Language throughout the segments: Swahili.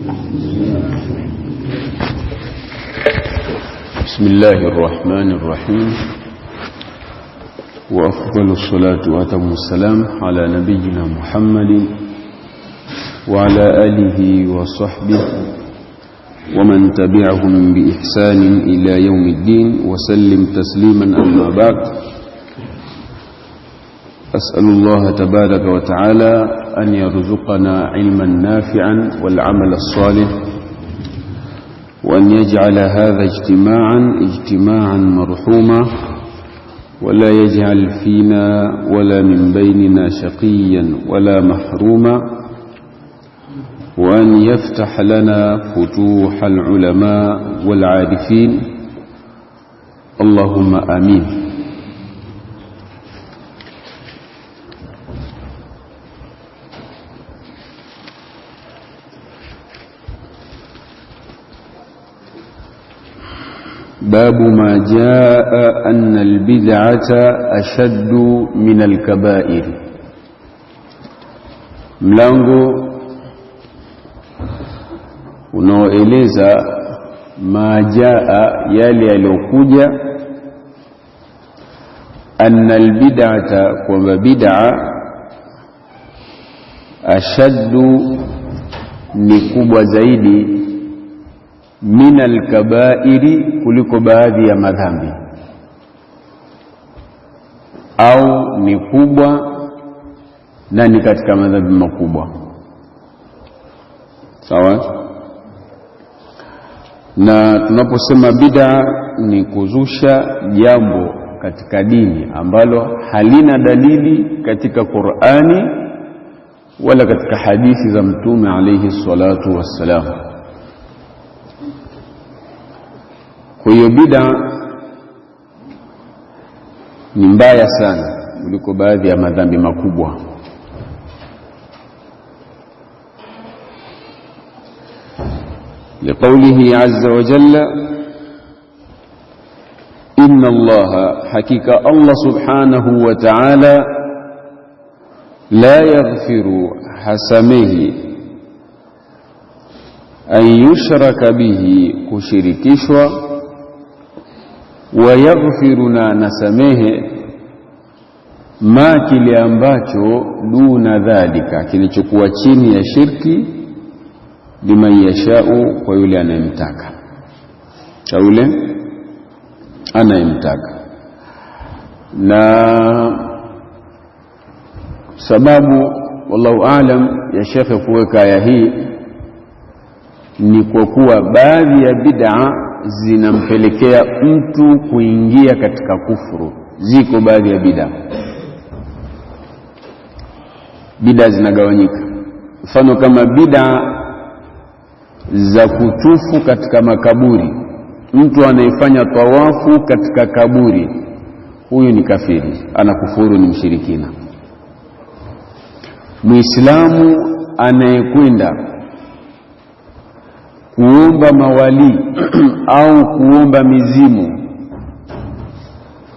بسم الله الرحمن الرحيم، وأفضل الصلاة وأتم السلام على نبينا محمد وعلى آله وصحبه ومن تبعهم بإحسان إلى يوم الدين وسلم تسليما. أما بعد، أسأل الله تبارك وتعالى أن يرزقنا علما نافعا والعمل الصالح، وأن يجعل هذا اجتماعا مرحوما، ولا يجعل فينا ولا من بيننا شقيا ولا محروما، وأن يفتح لنا فتوح العلماء والعارفين، اللهم آمين. باب ما جاء أن البدعة أشد من الكبائر. mlango unaoeleza ma jaa, yale yaliokuja, anna albid'ata, kwamba bid'a ashaddu, ni kubwa zaidi, min alkabairi, kuliko baadhi ya madhambi, au ni kubwa na ni katika madhambi makubwa. Sawa? Na tunaposema bid'a ni kuzusha jambo katika dini ambalo halina dalili katika Qur'ani wala katika hadithi za Mtume alayhi salatu wassalam. Kwa hiyo bid'a ni mbaya sana kuliko baadhi ya madhambi makubwa. لقوله عز وجل إن الله، حقيقة الله سبحانه وتعالى، لا يغفر حسمه أن يشرك به كشركشوا، ويغفرنا نسمه ما kile ambacho duna dhalika, kilichokuwa chini ya shirki, liman yashau, kwa yule anayemtaka, kwa yule anayemtaka. Na sababu wallahu aalam ya shekhe kuweka aya hii ni kwa kuwa baadhi ya bid'a zinampelekea mtu kuingia katika kufuru. Ziko baadhi ya bid'a zinagawanyika. Mfano kama bid'a za kutufu katika makaburi. Mtu anayefanya tawafu katika kaburi, huyu ni kafiri, anakufuru, ni mshirikina. Muislamu anayekwenda kuomba mawali au kuomba mizimu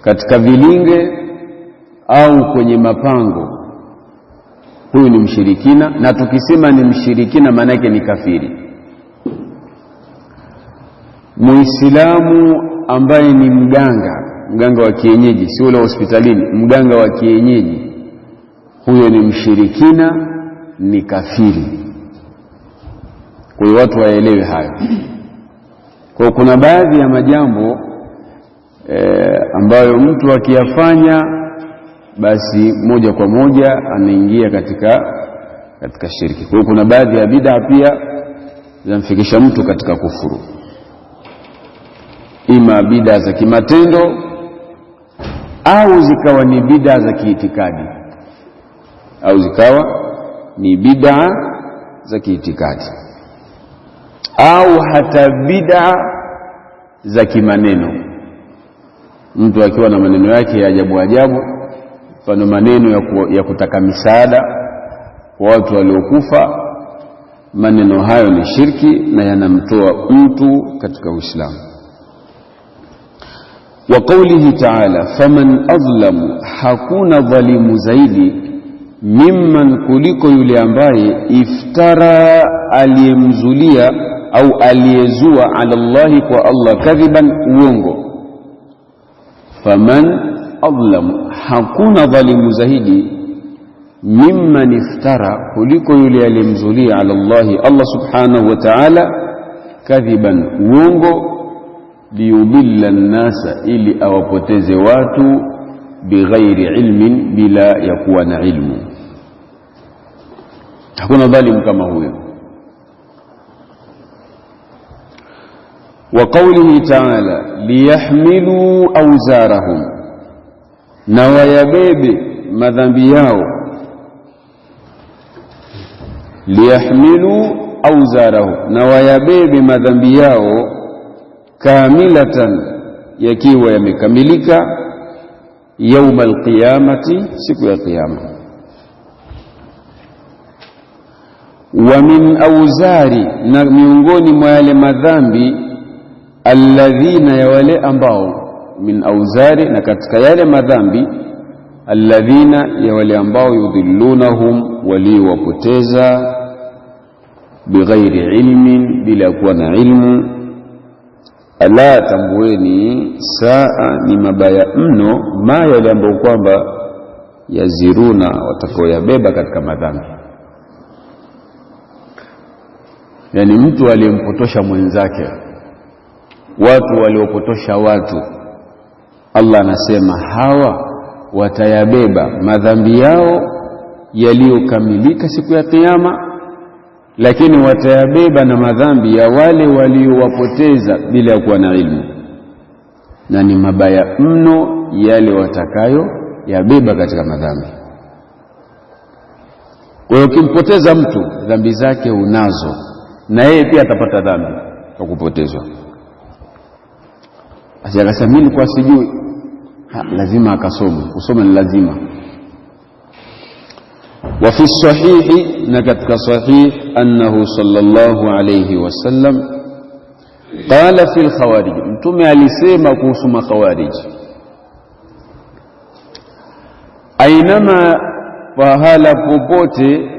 katika vilinge au kwenye mapango, huyu ni mshirikina. Na tukisema ni mshirikina, maana yake ni kafiri. Muislamu ambaye ni mganga wa kienyeji, si ule hospitalini, mganga wa kienyeji, huyo ni mshirikina, ni kafiri. Kwa hiyo watu waelewe hayo. Kwa kuna baadhi ya majambo ambayo mtu akiyafanya, basi moja kwa moja anaingia katika shirki. Kwa hiyo kuna baadhi ya bid'a pia zinamfikisha mtu katika kufuru, ima bid'a za kimatendo au zikawa ni bid'a za kiitikadi, au hata bid'a za kimaneno. Mtu akiwa na maneno yake ya ajabu, mfano maneno ya kutaka misaada kwa watu waliokufa, maneno hayo ni shirki na yanamtoa mtu katika Uislamu. Wa qawlihi ta'ala, faman azlamu, hakuna dhalimu zaidi mimman, kuliko yule ambaye iftara, aliyemzulia au aliyezua, ala Allahi, kwa Allah, kadhiban, uongo. Faman adlam, hakuna dhalimu zaidi, mimman iftara, kuliko yule aliyemzulia ala Allahi, Allah subhanahu wa ta'ala, kadhiban, uongo, liyudilla an-nasa, ili awapoteze watu, bighairi ilmin, bila ya kuwa na ilmu. Hakuna dhalimu kama huyo. Wa qawlihi ta'ala, liyahmilu awzarahum, na wayabebe madhambi yao. Liyahmilu awzarahum, na wayabebe madhambi yao, kamilatan, yakiwa yamekamilika, yauma alqiyamati, siku ya kiyama. Wa min awzari, na miongoni mwa yale madhambi, alladhina, ya wale ambao, min awzari, na katika yale madhambi, alladhina, ya wale ambao, yudhillunahum, waliowapoteza, bighairi ilmin, bila kuwa na ilmu. Ala, tambueni, saa, ni mabaya mno, ma, yale ambao kwamba, yaziruna, watakaoyabeba katika madhambi. Yani mtu aliyempotosha mwenzake, watu waliopotosha watu, Allah anasema hawa watayabeba madhambi yao yaliyokamilika siku ya kiyama, lakini watayabeba na madhambi ya wale waliowapoteza bila kuwa na ilmu, na ni mabaya mno yale watakayo yabeba katika madhambi. Kwa hiyo ukimpoteza mtu, dhambi zake unazo, na yeye pia atapata dhambi kwa kupotezwa. Akasema mimi kwa sijui, lazima akasome, kusoma ni lazima. وفي الصحيح، نكتك صحيح، أنه صلى الله عليه وسلم قال في الخوارج، انتم alisema kuhusu makhawarij, ainama, fahala popote,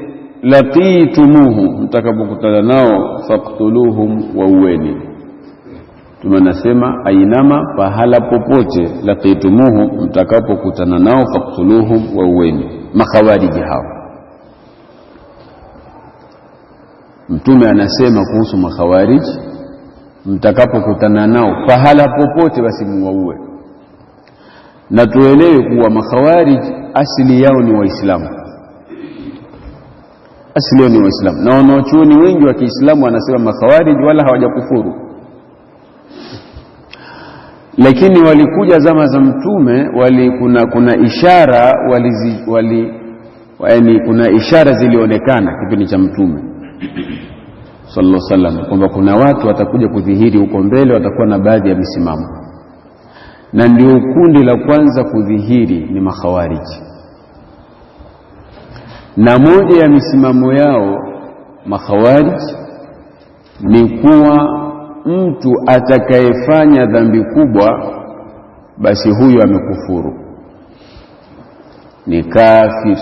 laqitumuhu, mtakapokutana nao, faqtuluhum, waueni. Tumanasema ainama, fahala popote, laqitumuhu, mtakapokutana nao, faqtuluhum, waueni. Makhawarij hao, Mtume anasema kuhusu makhawarij, mtakapokutana nao pahala popote, basi muwaue. Na tuelewe kuwa makhawarij asili yao ni Waislamu, asili yao ni Waislamu, na wanachuoni wengi wa Kiislamu wanasema makhawarij wala hawajakufuru, lakini walikuja zama za Mtume, kuna ishara yani kuna ishara zilionekana kipindi cha Mtume sallallahu alaihi wasallam, kwamba kuna watu watakuja kudhihiri huko mbele, watakuwa na baadhi ya misimamo, na ndio kundi la kwanza kudhihiri ni makhawarij. Na moja ya misimamo yao makhawarij ni kuwa mtu atakayefanya dhambi kubwa, basi huyu amekufuru, ni kafir,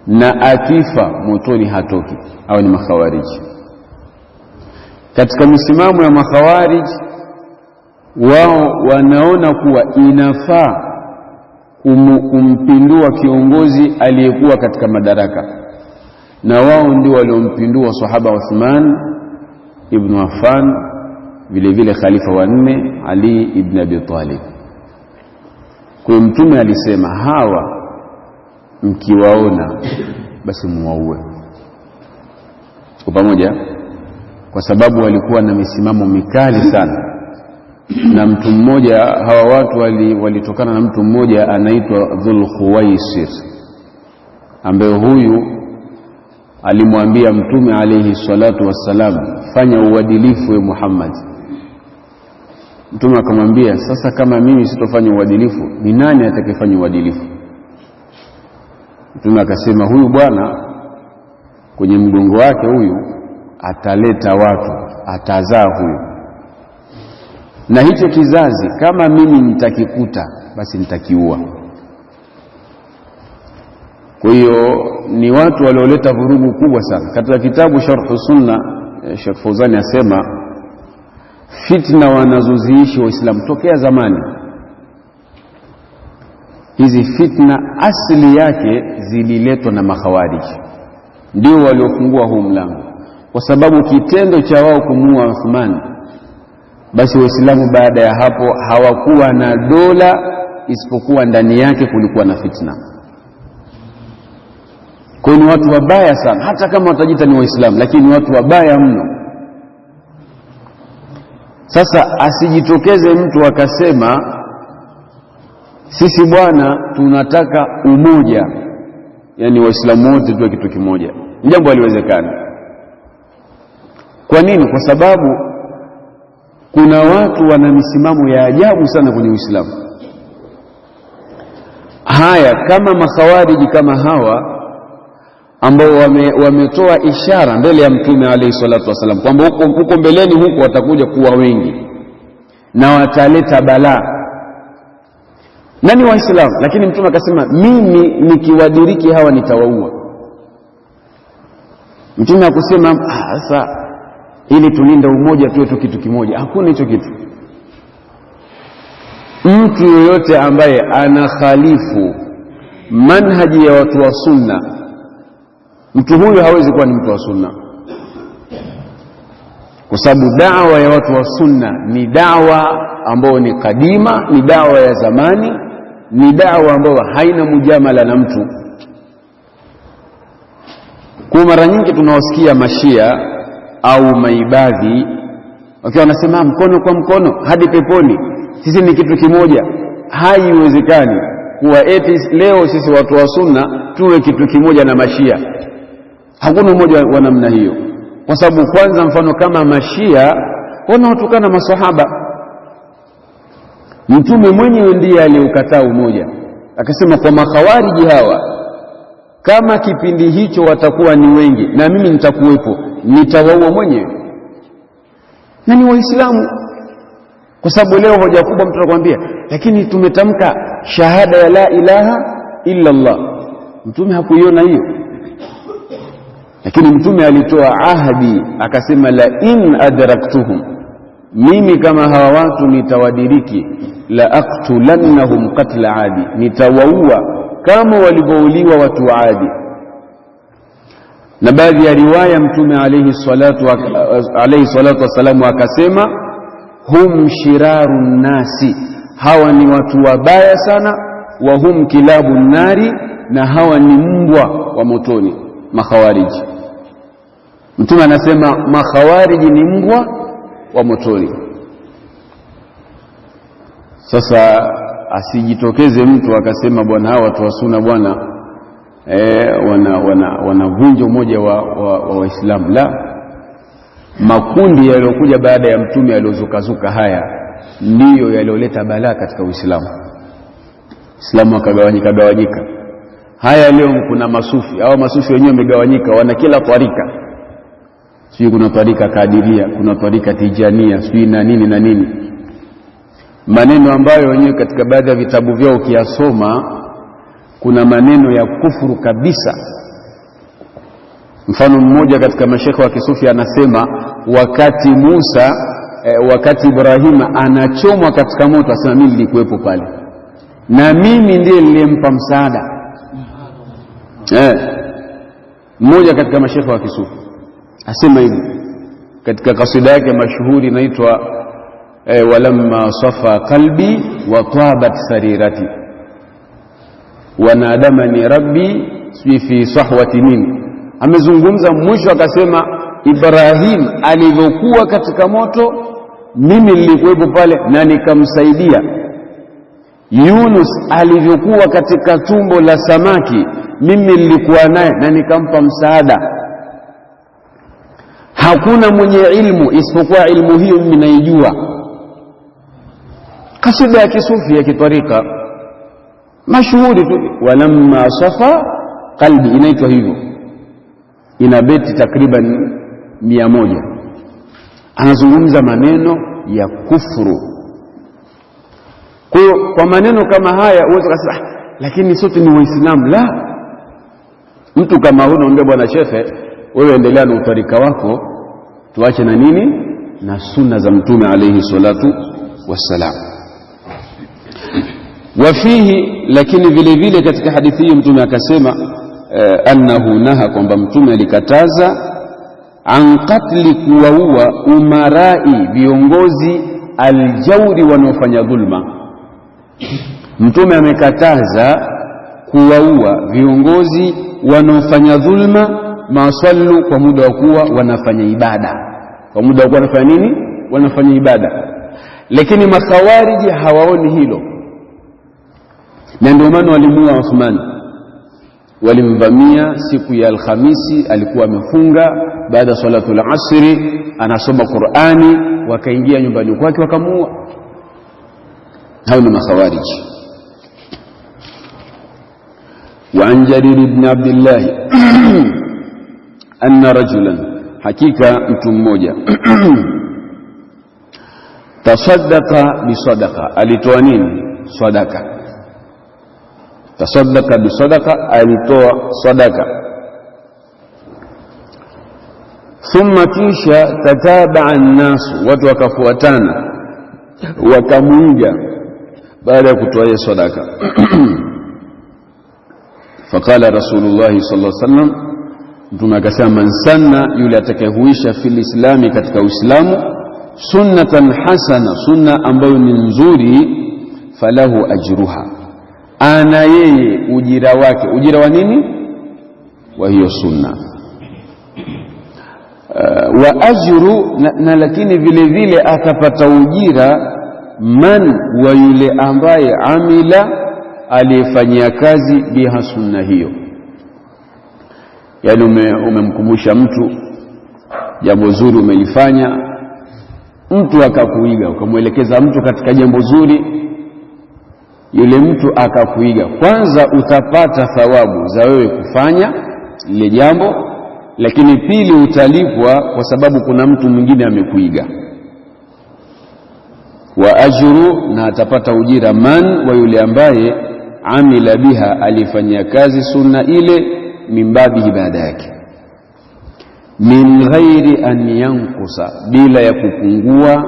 na akifa motoni hatoki. Hao ni makhawarij. Katika misimamo ya makhawarij, wao wanaona kuwa inafaa kumpindua kiongozi aliyekuwa katika madaraka, na wao ndio waliompindua sahaba Uthman ibn Affan, vile vile khalifa wa 4 Ali ibn Abi Talib. Kwa Mtume alisema hawa mkiwaona basi muwaue kwa pamoja, kwa sababu walikuwa na misimamo mikali sana. Na mtu mmoja, hawa watu walitokana na mtu mmoja anaitwa Dhul Khuwaisir, ambaye huyu alimwambia Mtume alayhi salatu wassalam, fanya uadilifu we Muhammad. Mtume akamwambia, sasa kama mimi sitofanya uadilifu, ni nani atakayefanya uadilifu? Mtume akasema, huyu bwana kwenye mgongo wake huyu ataleta watu, atazaa huyu, na hicho kizazi kama mimi nitakikuta basi nitakiua. Kwa hiyo ni watu walioleta vurugu kubwa sana. Katika kitabu Sharh Sunna, Sheikh Fauzani asema fitna wanazoziishi Waislamu tokea zamani, hizi fitna asili yake zililetwa na makhawariji, ndio waliofungua huu mlango, kwa sababu kitendo cha wao kumuua Uthman, basi Waislamu baada ya hapo hawakuwa na dola isipokuwa ndani yake kulikuwa na fitna. Kwa hiyo ni watu wabaya sana, hata kama watajiita ni Waislamu, lakini watu wabaya mno. Sasa asijitokeze mtu akasema sisi bwana tunataka umoja, yani Waislamu wote tuwe kitu kimoja. Jambo haliwezekani. Kwa nini? Kwa sababu kuna watu wana misimamo ya ajabu sana kwenye Uislamu. Haya, kama makhawariji kama hawa ambao wametoa ishara mbele ya Mtume alayhi salatu wasallam kwamba huko mbeleni huko watakuja kuwa wengi na wataleta balaa, nani Waislamu, lakini Mtume akasema mimi nikiwadiriki hawa nitawaua. Mtume hakusema sasa ili tulinde umoja tuwe tu kitu kimoja. Hakuna hicho kitu. Mtu yoyote ambaye anakhalifu manhaji ya watu wa sunna, mtu huyu hawezi kuwa ni mtu wa sunna, kwa sababu da'wa ya watu wa sunna ni da'wa ambayo ni kadima, ni da'wa ya zamani, ni da'wa ambayo haina mujamala na mtu. Kwa mara nyingi tunawasikia mashia au maibadhi wakiwa wanasema mkono kwa mkono hadi peponi, sisi ni kitu kimoja. Haiwezekani kuwa eti leo sisi watu wa sunna tuwe kitu kimoja na mashia. Hakuna umoja wa namna hiyo, kwa sababu kwanza, mfano kama mashia wanaotukana maswahaba, Mtume mwenyewe ndiye aliyeukataa umoja, akasema kwa makhawariji hawa, kama kipindi hicho watakuwa ni wengi na mimi nitakuwepo, nitawaua mwenyewe. Na ni Waislamu. Kwa sababu leo hoja kubwa mtu anakuambia lakini tumetamka shahada ya la ilaha illa Allah. Mtume hakuiona hiyo, lakini Mtume alitoa ahadi akasema la in adraktuhum, mimi kama hawa watu nitawadiriki, la aqtulannahum qatla adi, nitawaua kama walivyouliwa watu wa Adi. Na baadhi ya riwaya Mtume alayhi salatu wasalam akasema hum shirarun nasi, hawa ni watu wabaya sana, wa hum kilabun nari, na hawa ni mbwa wa motoni makhawariji. Mtume anasema makhawariji ni mbwa wa motoni. Sasa asijitokeze mtu akasema bwana hawa watu wa sunna bwana wanavunja umoja wa Waislamu. La, makundi yaliyokuja baada ya Mtume yaliozukazuka haya ndiyo yalioleta balaa katika Uislamu. Uislamu akagawanyika. Haya leo kuna masufi, hao masufi wenyewe wamegawanyika, wana kila tarika. Sio kuna tarika Kadiria, kuna tarika Tijania, sio na nini na nini. Maneno ambayo wenyewe katika baadhi ya vitabu vyao ukiyasoma kuna maneno ya kufuru kabisa. Mfano mmoja katika mashekhe wa kisufi anasema wakati Ibrahima anachomwa katika moto, asema mimi nilikuwepo pale na mimi ndiye nilimpa msaada. Mmoja katika mashekhe wa kisufi asema hivi katika kasida yake mashuhuri inaitwa walamma safa qalbi wa tabat sarirati wanadamani rabbi fi sahwati min. Amezungumza mwisho akasema Ibrahim alivyokuwa katika moto mimi nilikuwepo pale na nikamsaidia. Yunus alivyokuwa katika tumbo la samaki mimi nilikuwa naye na nikampa msaada. Hakuna mwenye ilmu isipokuwa ilmu hiyo mimi naijua. Kasida ya kisufi ya kitarika mashuhuri tu, walamma safa qalbi, inaitwa hivyo, ina beti takriban 100. Anazungumza maneno ya kufuru. Kwa maneno kama haya uweze kusema lakini sote ni Waislamu. La, Mtu kama huyo unamwambia bwana shekhe, wewe endelea na utarika wako, tuache na nini na sunna za mtume alayhi salatu wassalam. Wafihi, lakini vile vile katika hadithi hii mtume akasema annahu naha, kwamba mtume alikataza an qatli, kuwaua umarai, viongozi, aljauri, wanaofanya dhulma. Mtume amekataza kuwaua viongozi wanaofanya dhulma, masallu, kwa muda wa kuwa wanafanya ibada, kwa muda wa kuwa wanafanya nini, wanafanya ibada. Lakini makhawariji hawaoni hilo, na ndio maana walimuua Uthman. Walimvamia siku ya Alhamisi, alikuwa amefunga, baada ya salatu al-asri anasoma Qur'ani, wakaingia nyumbani kwake wakamuua. Hao ni makhawariji. وعن جرير بن عبد الله أن رجلا، حقيقة mtu mmoja tasaddaqa bisadaqa, alitoa nini, sadaka. Tasaddaqa bisadaqa, alitoa sadaka. Thumma, kisha tatabaa an-nas, watu wakafuatana wakamuiga baada ya kutoa hiyo sadaka. Faqala Rasulullah sallallahu alaihi wasallam, mtume akasema, man sanna, yule atakayehuisha fil islami, katika Uislamu, sunnatan hasana, sunna ambayo ni nzuri, falahu ajruha, ana yeye ujira wake. Ujira wa nini? Wa hiyo sunna. Wa ajru, na lakini vile vile atapata ujira man, wa yule ambaye amila, aliyefanyia kazi biha, sunna hiyo. Yani umemkumbusha mtu jambo zuri umelifanya, mtu akakuiga, ukamwelekeza mtu katika jambo zuri, yule mtu akakuiga, kwanza utapata thawabu za wewe kufanya lile jambo, lakini pili utalipwa kwa sababu kuna mtu mwingine amekuiga. Wa ajru, na atapata ujira man, wa yule ambaye amila biha, alifanyia kazi sunna ile, min babihi, baada yake, min ghairi an yankusa, bila ya kupungua,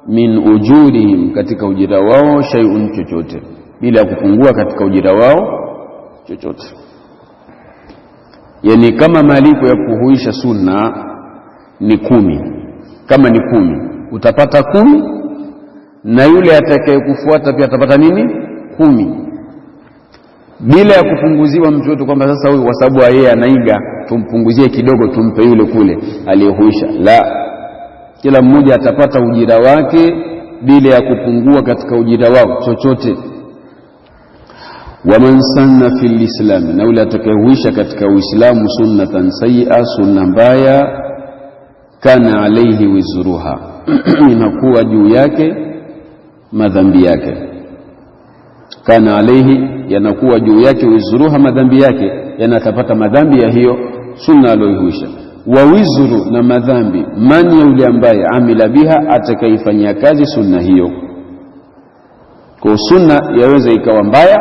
min ujurihim, katika ujira wao, shay'un, chochote, bila ya kupungua katika ujira wao chochote. Yani kama malipo ya kuhuisha sunna ni 10, kama ni 10 utapata 10, na yule atakayekufuata pia atapata nini, 10, bila ya kupunguziwa mtu yote, kwamba sasa huyu kwa sababu yeye anaiga tumpunguzie kidogo tumpe yule kule aliyehuisha. La, kila mmoja atapata ujira wake bila ya kupungua katika ujira wao chochote. Waman sanna fil islam, na yule atakayehuisha katika Uislamu, sunnatan sayyi'a, sunna mbaya, kana alayhi wizruha, inakuwa juu yake madhambi yake. Kana alayhi, yanakuwa juu yake, wizruha, madhambi yake, yanatapata madhambi ya hiyo sunna aliyohuisha. Wa wizru, na madhambi man, yule ambaye amila biha, atakaifanyia kazi sunna hiyo. Kwa sunna yaweza ikawa mbaya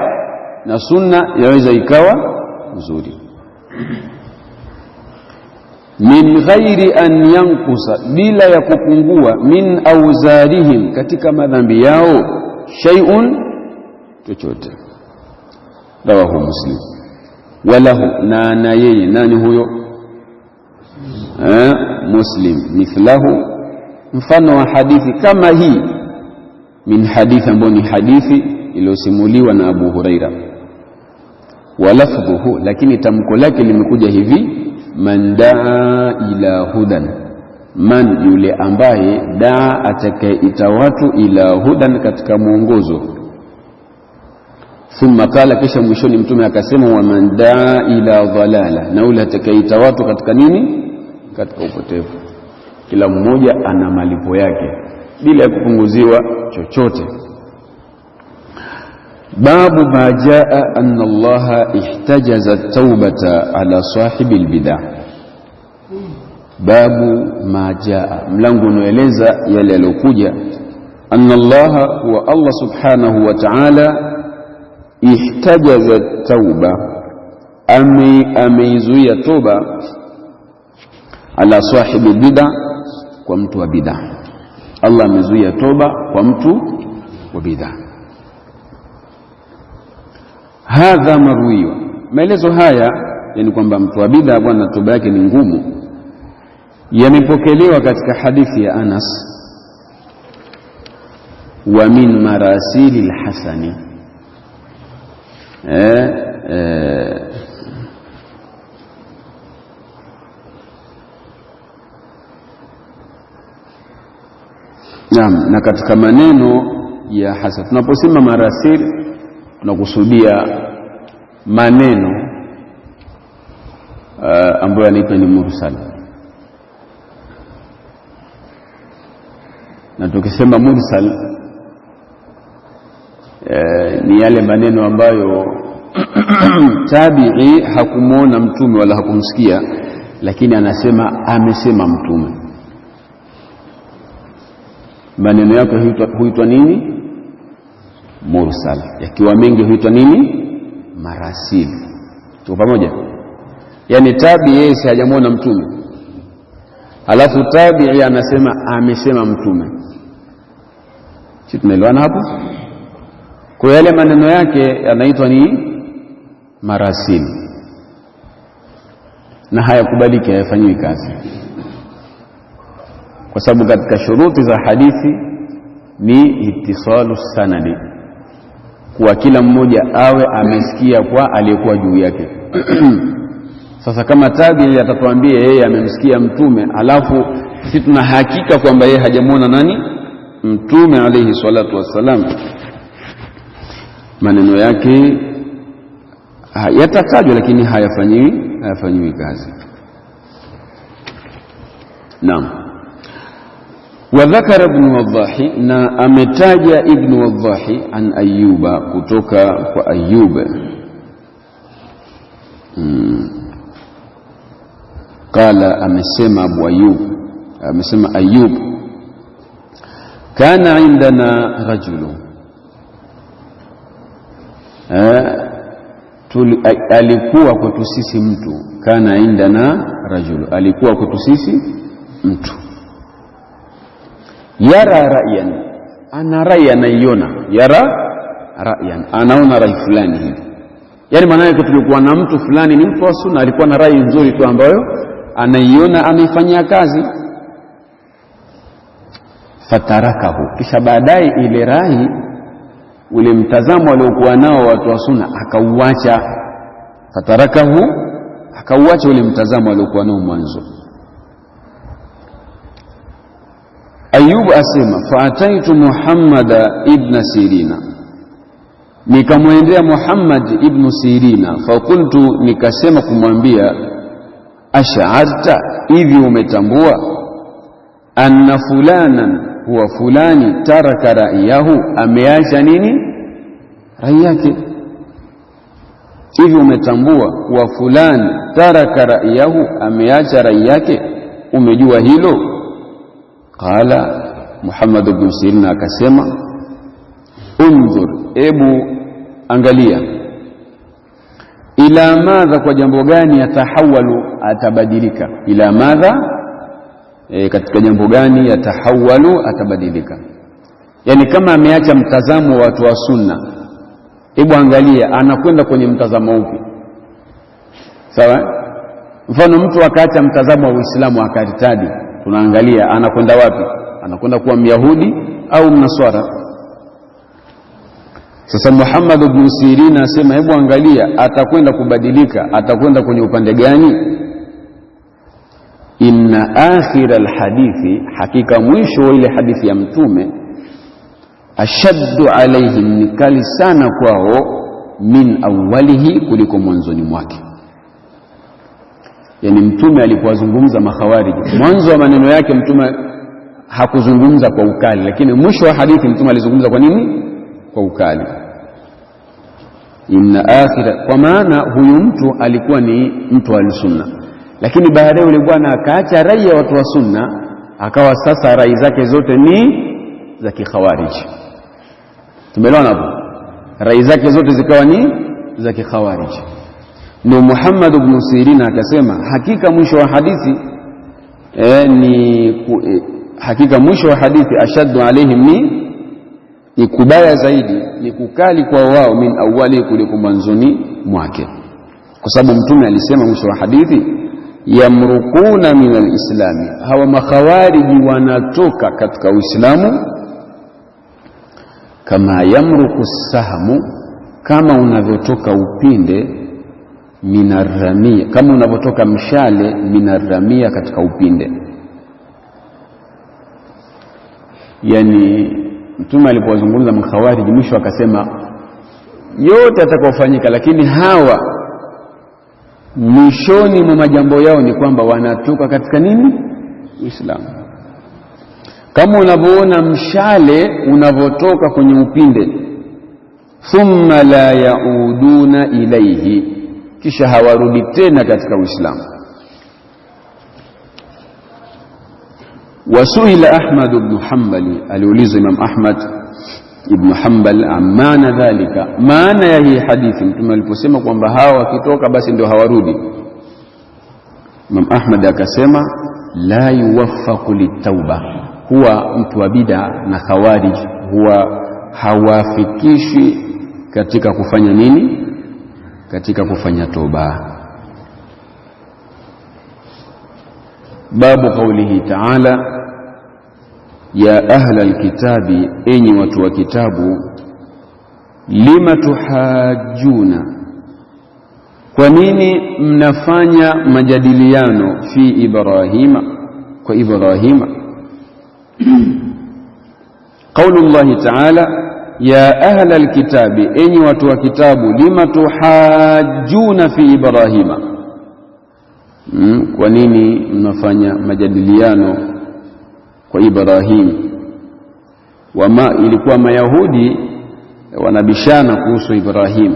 na sunna yaweza ikawa nzuri. Min ghairi an yankusa, bila ya kupungua, min auzarihim, katika madhambi yao, shay'un, chochote. Rawahu Muslim. Walahu, na yeye, nani huyo? Muslim. Mithlahu, mfano wa hadithi kama hii, min hadithi ambayo ni hadithi iliyosimuliwa na Abu Huraira. Walafdhuhu, lakini tamko lake limekuja hivi, man daa ila hudan, man, yule ambaye, daa, atakayeita watu, ila hudan, katika mwongozo. Thumma qala, kisha mwishoni mtume akasema, wa man daa ila dhalala, na yule atakayeita watu katika nini, katika upotevu. Kila mmoja ana malipo yake bila ya kupunguziwa chochote. Babu ma jaa anna Allah ihtajaza at-taubata ala sahibi al-bid'ah. Babu ma jaa, mlango unaeleza yale yalokuja, anna Allah, wa Allah subhanahu wa ta'ala, ihtajaza at-tauba, ameizuia toba ala sahibi bid'a, kwa mtu wa bid'a. Allah amezuia toba kwa mtu wa bid'a. Hadha marwiyo, maelezo haya yani kwamba mtu wa bid'a bwana toba yake ni ngumu, yamepokelewa katika hadithi ya Anas, wa min marasili al-Hasani. Naam, na katika maneno ya Hasan, tunaposema marasil tunakusudia maneno ambayo yanaitwa ni mursal. Na tukisema mursal ni yale maneno ambayo tabi'i hakumuona mtume wala hakumsikia, lakini anasema amesema mtume. Maneno yake huitwa nini? Mursal. Yakiwa mengi huitwa nini? Marasil. Tuko pamoja? Yani tabi'i yeye hajamuona mtume, alafu tabi'i anasema amesema mtume. Sisi tunaelewana hapo? Kwa yale maneno yake yanaitwa ni marasil, na hayakubaliki, hayafanyiwi kazi, kwa sababu katika shuruti za hadithi ni ittisalu sanadi, kwa kila mmoja awe amesikia kwa aliyekuwa juu yake. Sasa kama tabi'i atatuambia yeye amemsikia mtume, alafu sisi tuna hakika kwamba yeye hajamuona nani? Mtume alayhi salatu wassalam, maneno yake yatatajwa lakini hayafanyiwi kazi. Naam. Wa dhakara ibn Wadhahi, na ametaja ibn Wadhahi an Ayyuba, kutoka kwa Ayyub. Qala, amesema Abu Ayyub, amesema Ayyub, kana indana rajulu, alikuwa kwetu sisi mtu. Kana indana rajulu, alikuwa kwetu sisi mtu. Yara ra'yan, ana rai anaiona. Yara ra'yan, anaona rai fulani hivi. Yani maana yake tulikuwa na mtu fulani, ni mtu wa sunna, alikuwa na rai nzuri tu ambayo anaiona, anaifanyia kazi. Fatarakahu, kisha baadaye ile rai, ule mtazamo aliokuwa nao watu wa sunna akauacha. Fatarakahu, akauacha ule mtazamo aliokuwa nao mwanzo. Ayub asema, faataitu Muhammad ibn Sirina, nikamwendea Muhammad ibn Sirina, fakultu, nikasema kumwambia, ash'arta, hivi umetambua, anna fulanan, huwa fulani, taraka ra'yahu, ameacha nini? Rai yake. Hivi umetambua huwa fulani, taraka ra'yahu, ameacha rai yake, umejua hilo? Qala, Muhammad ibn Sirina akasema, unzur, ebu angalia, ila madha, kwa jambo gani, yatahawalu, atabadilika. Ila madha, katika jambo gani, yatahawalu, atabadilika. Yani kama ameacha mtazamo wa watu wa sunna, hebu angalia anakwenda kwenye mtazamo upi. Sawa? Mfano mtu akaacha mtazamo wa Uislamu akaritadi, tunaangalia anakwenda wapi? Anakwenda kuwa Myahudi au Mnaswara? Sasa Muhammad ibn Sirina asema, hebu angalia atakwenda kubadilika, atakwenda kwenye upande gani? Inna akhir alhadithi, hakika mwisho wa ile hadithi ya mtume, ashaddu alaihim, ni kali sana kwao, min awwalihi, kuliko mwanzoni mwake. Yani mtume alipozungumza makhawariji, mwanzo wa maneno yake mtume hakuzungumza kwa ukali, lakini mwisho wa hadithi mtume alizungumza kwa nini? Kwa ukali. Inna akhira, kwa maana huyu mtu alikuwa ni mtu wa sunna, lakini baadaye yule bwana akaacha rai ya watu wa sunna, akawa sasa rai zake zote ni za kikhawariji. Tumeelewana hapo? Rai zake zote zikawa ni za kikhawariji. Ndio Muhammad ibn Sirin akasema hakika mwisho wa hadithi hakika mwisho wa hadithi ashaddu alaihim ni kubaya zaidi, ni kukali kwa wao min awali kuliko mwanzoni mwake, kwa sababu mtume alisema mwisho wa hadithi yamrukuna min alislami, hawa makhawariji wanatoka katika Uislamu kama yamruku sahamu, kama unavyotoka upinde minarramia, kama unavyotoka mshale minarramia katika upinde. Yani mtume alipozungumza makhawariji mwisho akasema yote atakayofanyika, lakini hawa mwishoni mwa majambo yao ni kwamba wanatoka katika nini? Uislamu. Kama unavyoona mshale unavyotoka kwenye upinde, thumma la yauduna ilaihi, kisha hawarudi tena katika Uislamu. Wasuila Ahmad ibn Hanbali, aliulizwa Imam Ahmad ibn Hanbal amana dhalika, maana ya hii hadithi mtume aliposema kwamba hawa wakitoka basi ndio hawarudi. Imam Ahmad akasema la yuwaffaqu litauba, huwa mtu wa bid'a na khawarij huwa hawafikishi katika kufanya nini? Katika kufanya toba. Babu qawlihi ta'ala ya ahla alkitabi, enyi watu wa kitabu, lima tuhajjuna, kwa nini mnafanya majadiliano fi Ibrahima, kwa Ibrahima. Qaulullahi ta'ala ya ahla alkitabi, enyi watu wa kitabu, lima tuhajjuna fi Ibrahima, kwa nini mnafanya majadiliano kwa Ibrahim. Wama, ilikuwa Mayahudi wanabishana kuhusu Ibrahim.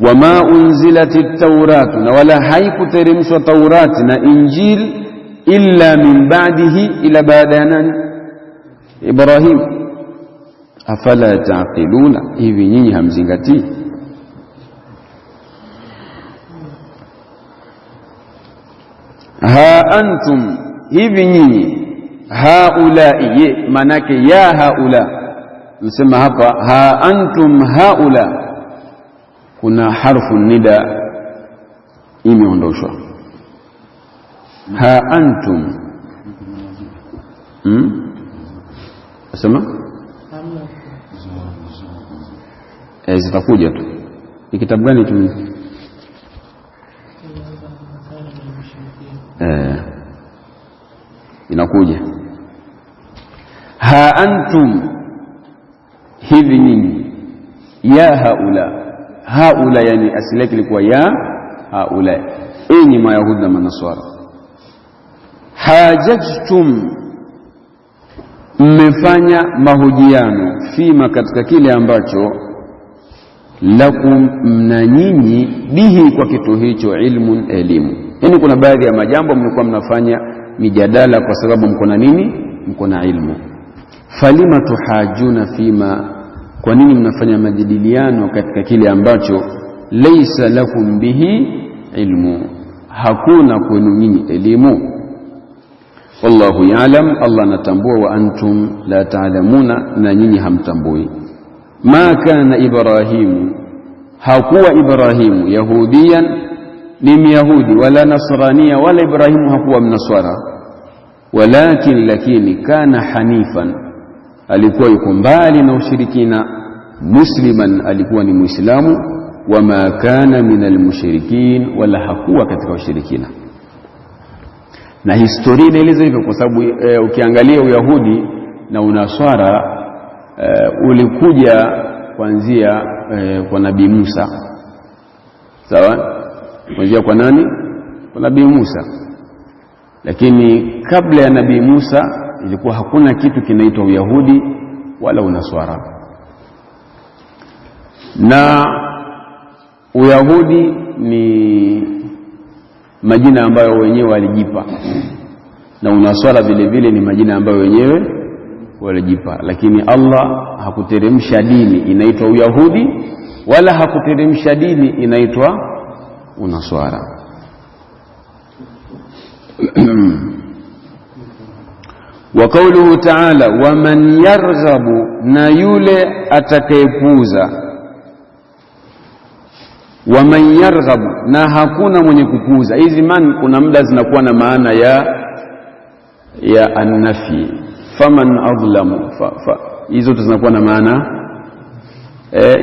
Wama unzilatit Taurat, na wala haikuteremshwa Taurati na Injil illa min ba'dihi, ila baada ya nani? Ibrahim. Afala taqiluna, hivi nyinyi hamzingatii? Ha antum, hivi nyinyi, haulai, manake ya haula, msema hapa ha antum haula, kuna harfu nida imeondoshwa. Ha antum asema zitakuja tu. Ni kitabu gani tu? Inakuja ha antum, hivi nyinyi, ya haula, haula yani asili yake ilikuwa ya haula, enyi Mayahudi na Manaswara. Hajajtum, mmefanya mahojiano, fima, katika kile ambacho, lakum, mna nyinyi, bihi, kwa kitu hicho, ilmun, elimu. Yani kuna baadhi ya majambo mlikuwa mnafanya mijadala kwa sababu mko na nini? Mko na ilmu. Falima tuhajuna fima, kwa nini mnafanya majadiliano katika kile ambacho laysa lakum bihi ilmu, hakuna kwenu nyinyi elimu. Wallahu ya'lam, Allah anatambua, wa antum la ta'lamuna, na nyinyi hamtambui. Ma kana Ibrahimu, hakuwa Ibrahimu yahudiyan, ni myahudi, wala nasrania, wala Ibrahimu hakuwa mnaswara, walakin, lakini, kana hanifan, alikuwa yuko mbali na ushirikina, musliman, alikuwa ni muislamu, wama kana minal mushrikin, wala hakuwa katika ushirikina. Na historia inaeleza hivyo kwa sababu ukiangalia Uyahudi na Unaswara ulikuja kuanzia kwa Nabii Musa, sawa? Kuanzia kwa nani? Kwa Nabii Musa. Lakini kabla ya Nabii Musa ilikuwa hakuna kitu kinaitwa Uyahudi wala Unaswara. Na Uyahudi ni majina ambayo wenyewe walijipa, na Unaswara vile vile ni majina ambayo wenyewe walijipa, lakini Allah hakuteremsha dini inaitwa Uyahudi wala hakuteremsha dini inaitwa unaswara. Wa qawluhu ta'ala wa man yarghabu, na yule atakayepuuza. Wa man yarghabu, na hakuna mwenye kupuuza. Hizi man kuna muda zinakuwa na maana ya an-nafi, faman adlamu, hizo zinakuwa na maana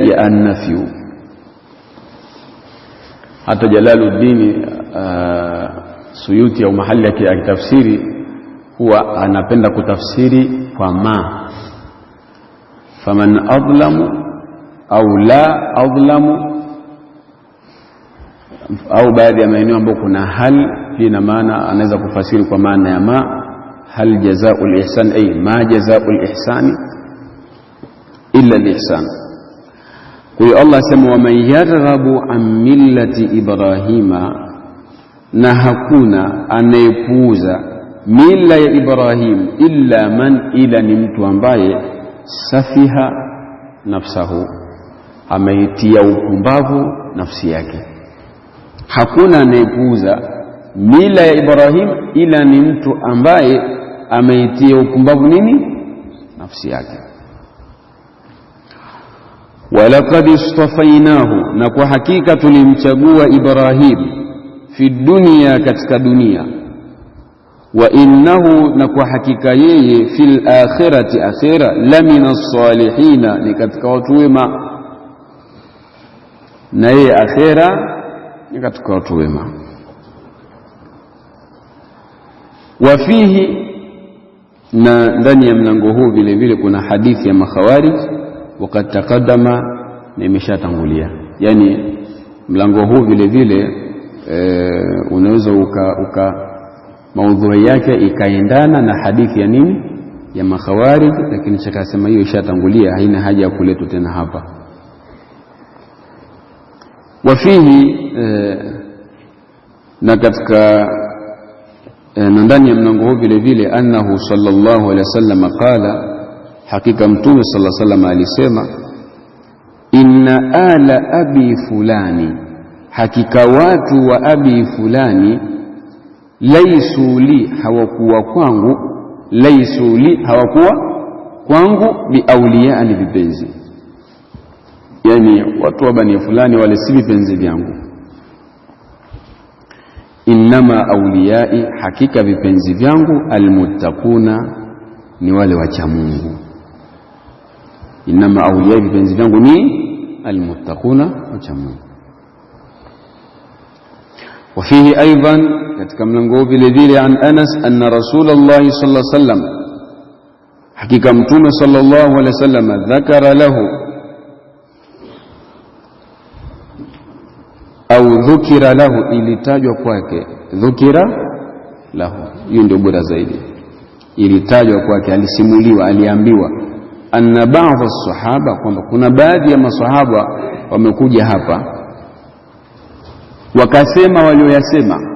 ya an-nafi. Hata Jalaluddin Suyuti au mahali yake ya tafsiri huwa anapenda kutafsiri kwa ma, faman adlamu au la adlamu, au baadhi ya maeneo ambapo kuna hal pia na maana anaweza kufasiri kwa maana ya ma, hal jazaa'ul ihsan, ay ma jazaa'ul ihsani illa al-ihsan. Kwa hiyo Allah asema wa man yarghabu an millati Ibrahima, na hakuna anayepuuza mila ya Ibrahim illa man, ila ni mtu ambaye safiha nafsahu, ameitia upumbavu nafsi yake. Hakuna anayepuuza mila ya Ibrahim ila ni mtu ambaye ameitia upumbavu nini? Nafsi yake. Walaqad istafainahu, na kwa hakika tulimchagua Ibrahim fi dunya, katika dunia. Wa innahu, na kwa hakika yeye fil akhirati, akhira, lamina salihina, ni katika watu wema. Na yeye akhira ni katika watu wema. Wa fihi, na ndani ya mlango huu vile vile kuna hadithi ya makhawarij, wakati taqaddama, na imeshatangulia. Yani mlango huu vile vile unaweza maudhui yake ikaendana na hadithi ya nini, ya makhawarij, lakini chakasema hiyo ishatangulia, haina haja ya kuletwa tena hapa. Wa fihi, na katika na ndani ya mlango huu vile vile, annahu sallallahu alaihi wasallam qala, hakika mtume sallallahu alaihi wasallam alisema, inna ala abi fulani, hakika watu wa abi fulani, laisu li, hawakuwa kwangu, laisu li, hawakuwa kwangu, bi awliya, ni vipenzi. Yani watu wa bani fulani wale si vipenzi vyangu. Innama awliyai, hakika vipenzi vyangu, almuttaquna, ni wale wacha Mungu. Innama awliyai, vipenzi vyangu ni almuttaquna, wacha Mungu. وفيه أيضا katika mlango vile vile, an Anas anna Rasulullah sallallahu alaihi wasallam, hakika mtume sallallahu alaihi wasallam, dhakara lahu au dhukira lahu, ilitajwa kwake, dhukira lahu, hiyo ndio bora zaidi, ilitajwa kwake, alisimuliwa, aliambiwa, anna ba'd as-sahaba, kwamba kuna baadhi ya masahaba wamekuja hapa wakasema walioyasema.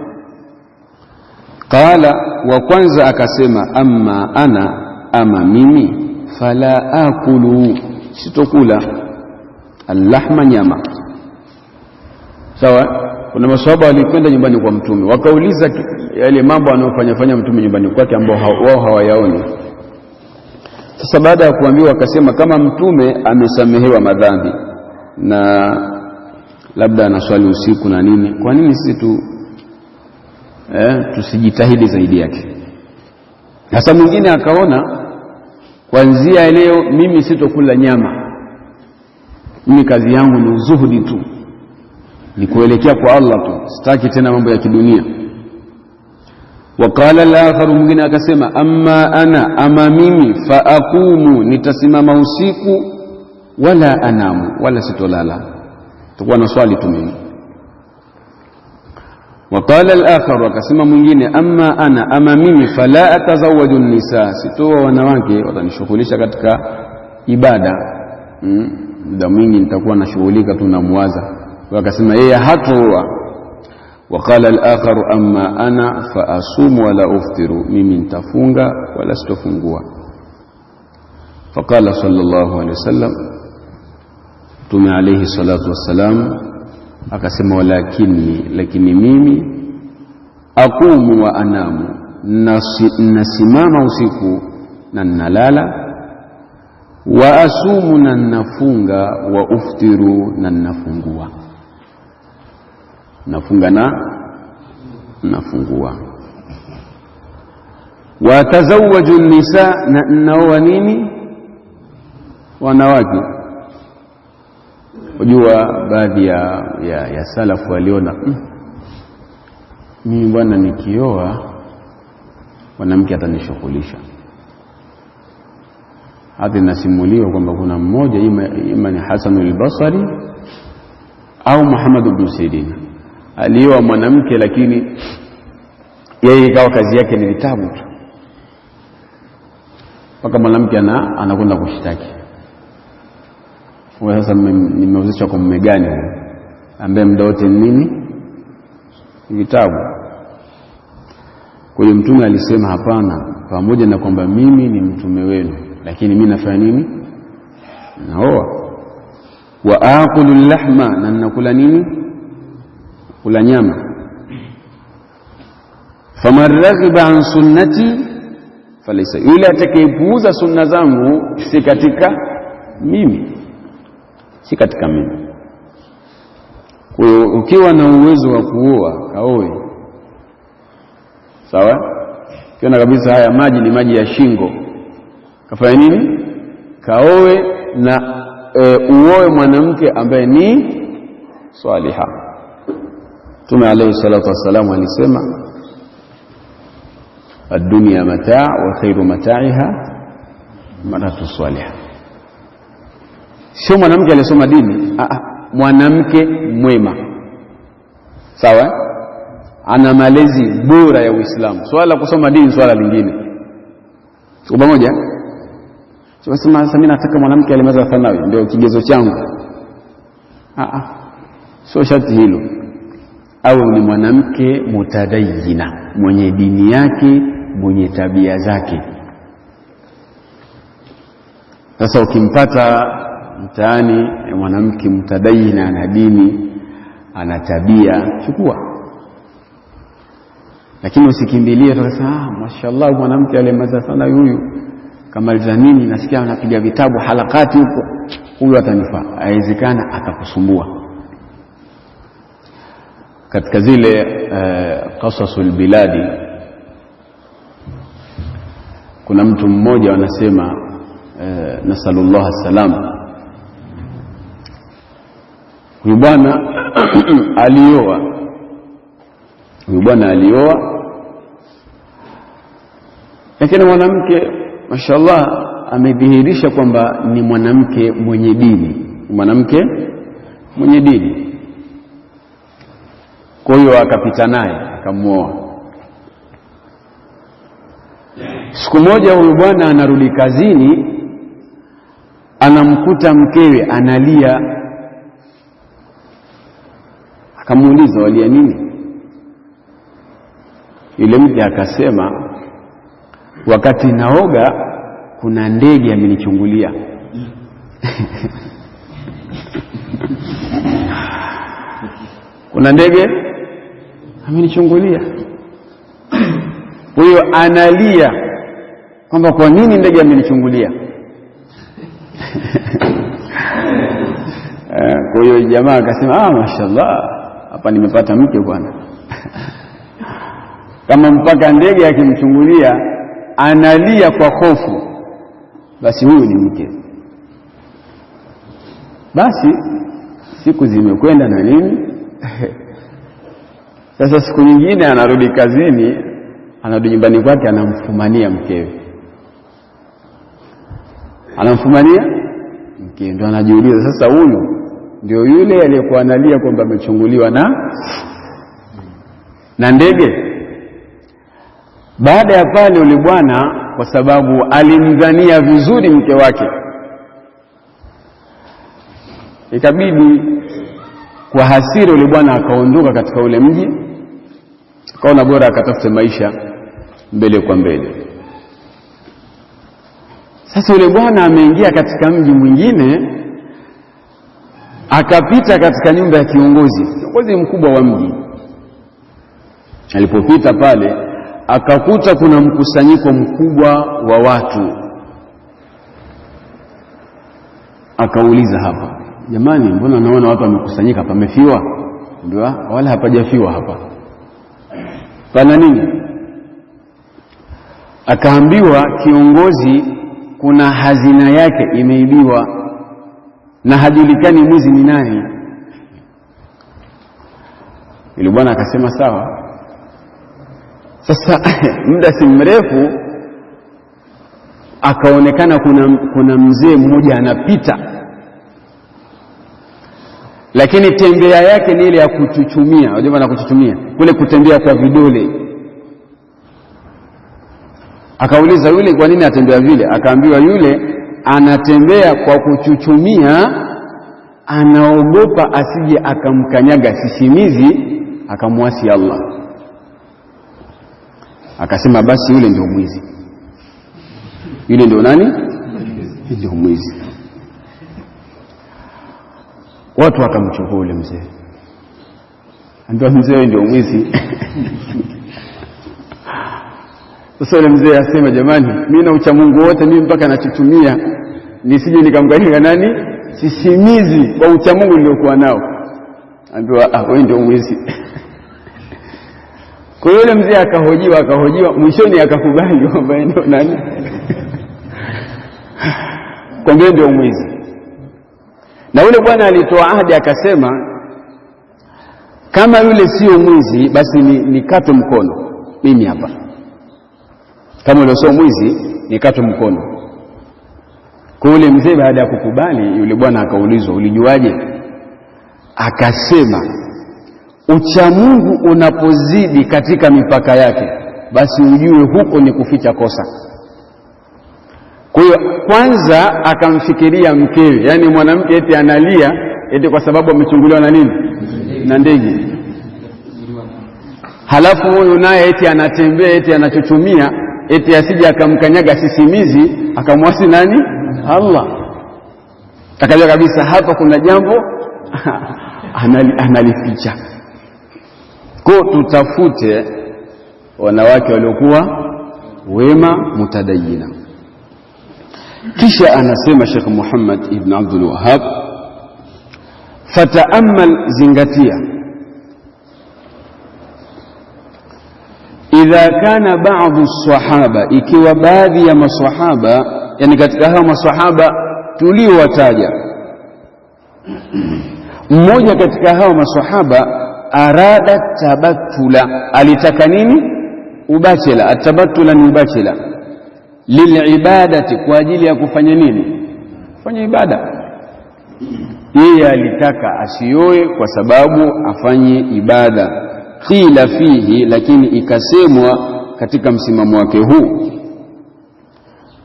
Qala, wa kwanza akasema, amma ana, ama mimi, fala akulu, sitokula allahma, nyama. Sawa. Kuna maswahaba walikwenda nyumbani kwa mtume, wakauliza yale mambo anayofanya mtume nyumbani kwake ambao wao hawayaoni. Sasa baada ya kuambiwa, akasema kama mtume amesamehewa madhambi na labda anaswali usiku na nini, kwa nini sisi tusijitahidi zaidi yake? Sasa mwingine akaona, kuanzia leo mimi sitokula nyama, mimi kazi yangu ni uzuhudi tu, ni kuelekea kwa Allah tu, sitaki tena mambo ya kidunia. Waqala al-akhar, mwingine akasema, amma ana, ama mimi, fa aqumu, nitasimama usiku, wala anamu, wala sitolala, tutakuwa na swali tu mimi. Waqala al-akhar, akasema mwingine, amma ana, ama mimi, fala atazawwaju an-nisa, sitoa wanawake, watanishughulisha katika ibada, muda mwingi nitakuwa nashughulika tu na muwaza. Wakasema yeye hatoa. Waqala al-akhar, amma ana fa asumu wala uftiru, mimi nitafunga wala sitofungua. Faqala sallallahu alaihi wasallam, Mtume alayhi salatu wassalam akasema, lakini mimi aqumu wa anamu, nasimama usiku na nalala, wa asumu na nafunga, wa uftiru na nafungua. Nafunga na nafungua. Wa tazawwaju nisa, na naoa nini? Wanawake. Unajua baadhi ya salafu waliona mimi bwana nikioa mwanamke atanishughulisha. Hadi nasimuliwa kwamba kuna mmoja ima ni Hasan al-Basri au Muhammad ibn Sirin, alioa mwanamke lakini yeye ikawa kazi yake ni vitabu tu, mpaka mwanamke anakwenda kushtaki. Kwa sasa nimeuzisha kwa mume gani ambaye muda wote nini? Vitabu. Kwa hiyo Mtume alisema hapana, pamoja na kwamba mimi ni mtume wenu, lakini mimi nafanya nini? Naoa. Wa aqulu lahma, na nakula nini? Kula nyama. Faman raghiba an sunnati falaysa, yule atakayepuuza sunna zangu si katika mimi. Kwa hiyo ukiwa na uwezo wa kuoa, kaoe. Sawa? Ukiona kabisa haya maji ni maji ya shingo, kafanya nini? Kaoe, na uoe mwanamke ambaye ni swaliha. Mtume alayhi salatu wassalam alisema, ad-dunya mataa wa khairu mataiha maratu swaliha. Sio mwanamke aliyesoma dini, mwanamke mwema. Sawa? Ana malezi bora ya Uislamu. Swala kusoma dini swala lingine. Tuko pamoja? Tunasema sasa mimi nataka mwanamke alimaliza thanawi ndio kigezo changu. Sio sharti hilo. Au ni mwanamke mutadayyina, mwenye dini yake, mwenye tabia zake. Sasa ukimpata mtaani mwanamke mtadayyina, ana dini, ana tabia, chukua. Lakini usikimbilie tukasema mashaallah mwanamke alimaliza sana huyu, kamaliza nini, nasikia anapiga vitabu halakati huko, huyu atanifaa. Haiwezekana, akakusumbua. Katika zile qasasul biladi, kuna mtu mmoja wanasema nasallallahu alaihi. Huyu bwana alioa, lakini mwanamke mashallah amedhihirisha kwamba ni mwanamke mwenye dini. Kwa hiyo akapita naye akamuoa. Siku moja huyu bwana anarudi kazini, anamkuta mkewe analia. Akamuuliza, walia nini? Yule mke akasema, wakati naoga kuna ndege amenichungulia. Kuna ndege amenichungulia. Kwa hiyo analia kwamba kwa nini ndege amenichungulia? Kwa hiyo jamaa akasema, mashaallah, hapa nimepata mke bwana. Kama mpaka ndege akimchungulia analia kwa hofu, basi huyu ni mke. Basi siku zimekwenda na nini? Sasa siku nyingine anarudi kazini, anarudi nyumbani kwake, anamfumania mkewe. Anamfumania mkewe, ndio anajiuliza sasa, huyu ndio yule aliyekuwa analia kwamba amechunguliwa na ndege? Baada ya pale yule bwana, kwa sababu alimdhania vizuri mke wake, ikabidi kwa hasira yule bwana akaondoka katika ule mji, akaona bora akatafute maisha mbele kwa mbele. Sasa yule bwana ameingia katika mji mwingine, akapita katika nyumba ya kiongozi mkubwa wa mji. Alipopita pale akakuta kuna mkusanyiko mkubwa wa watu. Akauliza, hapa jamani, mbona naona watu wamekusanyika, pamefiwa? Ndio, wala hapajafiwa hapa, pana nini? Akaambiwa kiongozi kuna hazina yake imeibiwa na hajulikani mwizi ni nani. Yule bwana akasema sawa. Sasa muda si mrefu akaonekana kuna mzee mmoja anapita, lakini tembea yake ni ile ya kuchuchumia. Unajua maana kuchuchumia? Kule kutembea kwa vidole. Akauliza, yule kwa nini atembea vile? Akaambiwa yule anatembea kwa kuchuchumia, anaogopa asije akamkanyaga sisimizi akamwasi Allah. Akasema basi yule ndio mwizi. Yule ndio nani? Ndio mwizi. Watu wakamchukua yule mzee. Ndio mzee ndio mwizi. Sasa yule mzee asema, jamani, mimi na ucha Mungu wote, mimi mpaka nachutumia nisije nikamkanyaga nani sisimizi kwa ucha Mungu niliokuwa nao. Ambiwa, wewe ndio mwizi. Kwa hiyo yule mzee akahojiwa, mwishoni akakubali kwamba ndio nani kwamba ndio mwizi. Na yule bwana alitoa ahadi akasema, kama yule sio mwizi basi nikate mkono mimi hapa, kama yule sio mwizi nikate mkono. Kwa yule mzee baada ya kukubali, yule bwana akaulizwa, ulijuaje? Akasema, ucha Mungu unapozidi katika mipaka yake basi ujue huko ni kuficha kosa. Kwa hiyo kwanza akamfikiria mkewe, yani mwanamke eti analia eti kwa sababu amechunguliwa na nini? Na ndege. Halafu huyu naye eti anatembea eti anachuchumia eti asije akamkanyaga sisimizi akamwasi nani? Allah. Akajua kabisa hapa kuna jambo analificha. Kwa tutafute wanawake waliokuwa wema mutadayina. Kisha anasema Sheikh Muhammad ibn Abdul Wahhab, fata'ammal, zingatia, idha kana ba'dhu as-sahaba, ikiwa baadhi ya maswahaba, yani katika hao maswahaba tuliowataja, mmoja katika hao maswahaba arada tabattula, alitaka nini? Ubachela. Atabattula ni ubachela, lilibadati, kwa ajili ya kufanya nini? Kufanya ibada. Yeye alitaka asioe kwa sababu afanye ibada. Qila fihi, lakini ikasemwa katika msimamo wake huu,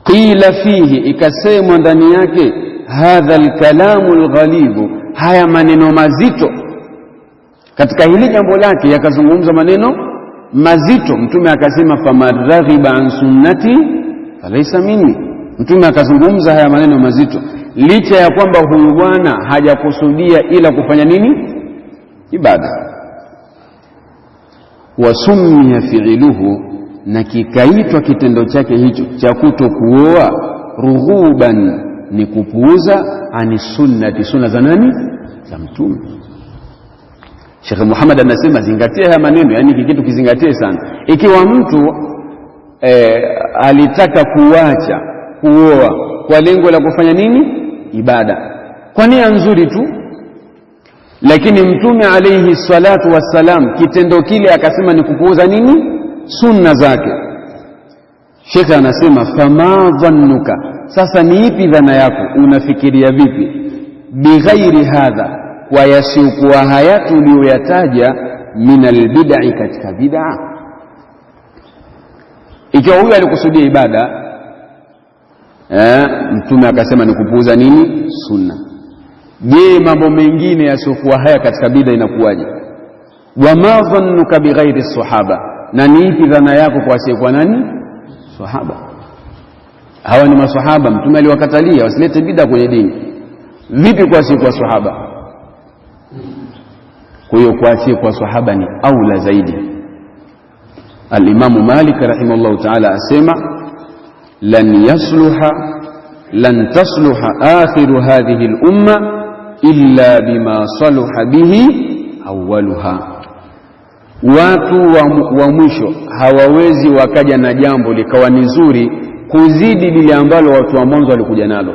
qila fihi, ikasemwa ndani yake, hadha alkalamu alghalidhu, haya maneno mazito. Katika hili jambo lake yakazungumza maneno mazito. Mtume akasema, faman raghiba an sunnati falaysa minni. Mtume akazungumza haya maneno mazito, licha ya kwamba huyu bwana hajakusudia ila kufanya nini? Ibada. Wasummiya fi'luhu, na kikaitwa kitendo chake hicho cha kutokuoa, rughuban, ni kupuuza, ani sunnati, sunna za nani? Za Mtume. Sheikh Muhammad anasema zingatia haya maneno, yani kitu kizingatie sana. Ikiwa mtu alitaka kuacha kuoa kwa lengo la kufanya nini? Ibada, kwa nia nzuri tu, lakini Mtume alayhi salatu wassalam kitendo kile akasema ni kupuuza nini? Sunna zake. Sheikh anasema, fama dhannuka, sasa ni ipi dhana yako, unafikiria vipi? Bighairi hadha, kwa yasiokuwa haya tuliyoyataja, min albid'i, katika bid'a. Ikiwa huyu alikusudia ibada, Mtume akasema ni kupuuza nini? Sunna. Je, mambo mengine yasiokuwa haya katika bid'a inakuwaje? Wama dhannuka bighairi sahaba, na ni ipi dhana yako kwa asiyekuwa nani? Sahaba. Hawa ni maswahaba, Mtume aliwakatalia wasilete bid'a kwenye dini. Vipi kwa asiyekuwa sahaba? Kwa hiyo kuachia kwa sahaba ni aula zaidi. Al-Imamu Malik rahimahullah ta'ala asema lan tasluha akhiru hadhihi al-umma illa bima saluha bihi awwaluha. Watu wa mwisho hawawezi wakaja na jambo likawa ni zuri kuzidi lile ambalo watu wa mwanzo walikuja nalo.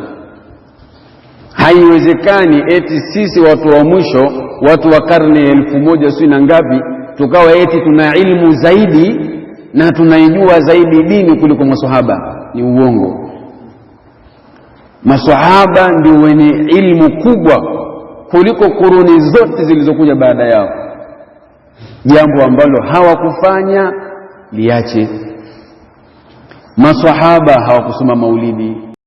Haiwezekani eti sisi watu wa mwisho, watu wa karne 1000 si na ngapi, tukawa eti tuna ilmu zaidi na tunaijua zaidi dini kuliko maswahaba. Ni uongo. Maswahaba ndio wenye ilmu kubwa kuliko kuruni zote zilizokuja baada yao. Jambo ambalo hawakufanya liache. Maswahaba hawakusoma maulidi,